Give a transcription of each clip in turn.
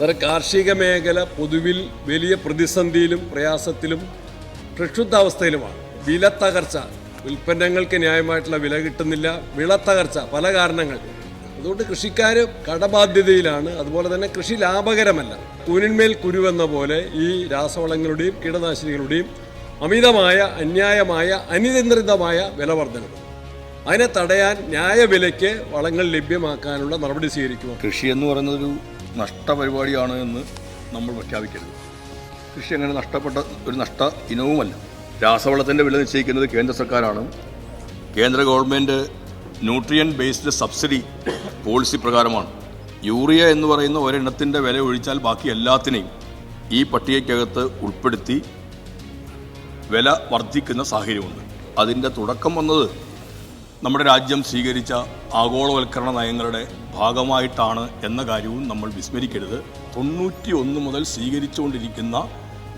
Sir, കാർഷിക മേഖല പൊതുവിൽ വലിയ പ്രതിസന്ധിയിലും പ്രയാസത്തിലും പ്രക്ഷുബ്ധാവസ്ഥയിലുമാണ്. വില തകർച്ച, ഉൽപ്പന്നങ്ങൾക്ക് ന്യായമായിട്ടുള്ള വില കിട്ടുന്നില്ല, വിളത്തകർച്ച, പല കാരണങ്ങൾ. അതുകൊണ്ട് കൃഷിക്കാർ കടബാധ്യതയിലാണ്. അതുപോലെ തന്നെ കൃഷി ലാഭകരമല്ല. കൂനിന്മേൽ കുരുവെന്ന പോലെ ഈ രാസവളങ്ങളുടെയും കീടനാശിനികളുടെയും അമിതമായ, അന്യായമായ, അനിയന്ത്രിതമായ വില വർധനവ്, അതിനെ തടയാൻ ന്യായവിലയ്ക്ക് വളങ്ങൾ ലഭ്യമാക്കാനുള്ള നടപടി സ്വീകരിക്കുക. കൃഷി എന്ന് പറയുന്നതൊരു നഷ്ടപരിപാടിയാണ് എന്ന് നമ്മൾ പ്രഖ്യാപിക്കരുത്. കൃഷി അങ്ങനെ നഷ്ടപ്പെട്ട ഒരു നഷ്ട ഇനവുമല്ല. രാസവളത്തിൻ്റെ വില നിശ്ചയിക്കുന്നത് കേന്ദ്ര സർക്കാരാണ്. കേന്ദ്ര government nutrient based subsidy policy പ്രകാരമാണ്. യൂറിയ എന്ന് പറയുന്ന ഒരെണ്ണത്തിൻ്റെ വില ഒഴിച്ചാൽ ബാക്കി എല്ലാത്തിനെയും ഈ പട്ടികയ്ക്കകത്ത് ഉൾപ്പെടുത്തി വില വർദ്ധിക്കുന്ന സാഹചര്യമുണ്ട്. അതിൻ്റെ തുടക്കം വന്നത് നമ്മുടെ രാജ്യം സ്വീകരിച്ച ആഗോളവൽക്കരണ നയങ്ങളുടെ ഭാഗമായിട്ടാണ് എന്ന കാര്യവും നമ്മൾ വിസ്മരിക്കരുത്. 91 മുതൽ സ്വീകരിച്ചുകൊണ്ടിരിക്കുന്ന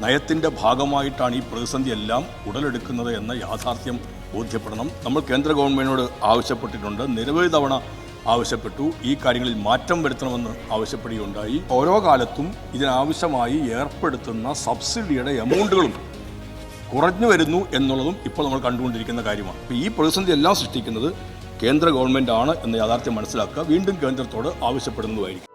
നയത്തിൻ്റെ ഭാഗമായിട്ടാണ് ഈ പ്രതിസന്ധി എല്ലാം ഉടലെടുക്കുന്നത് എന്ന യാഥാർത്ഥ്യം ബോധ്യപ്പെടണം. നമ്മൾ കേന്ദ്ര ഗവൺമെൻറ്റിനോട് ആവശ്യപ്പെട്ടിട്ടുണ്ട്, നിരവധി തവണ ആവശ്യപ്പെട്ടു. ഈ കാര്യങ്ങളിൽ മാറ്റം വരുത്തണമെന്ന് ആവശ്യപ്പെടുകയുണ്ടായി. ഓരോ കാലത്തും ഇതിനാവശ്യമായി ഏർപ്പെടുത്തുന്ന സബ്സിഡിയുടെ എമൗണ്ടുകളും കുറഞ്ഞു വരുന്നു എന്നുള്ളതും ഇപ്പോൾ നമ്മൾ കണ്ടുകൊണ്ടിരിക്കുന്ന കാര്യമാണ്. അപ്പോൾ ഈ പ്രതിസന്ധി എല്ലാം സൃഷ്ടിക്കുന്നത് കേന്ദ്ര ഗവൺമെൻറ് ആണ് എന്ന യാഥാർത്ഥ്യം മനസ്സിലാക്കുക, വീണ്ടും കേന്ദ്രത്തോട് ആവശ്യപ്പെടുന്നതുമായിരിക്കും.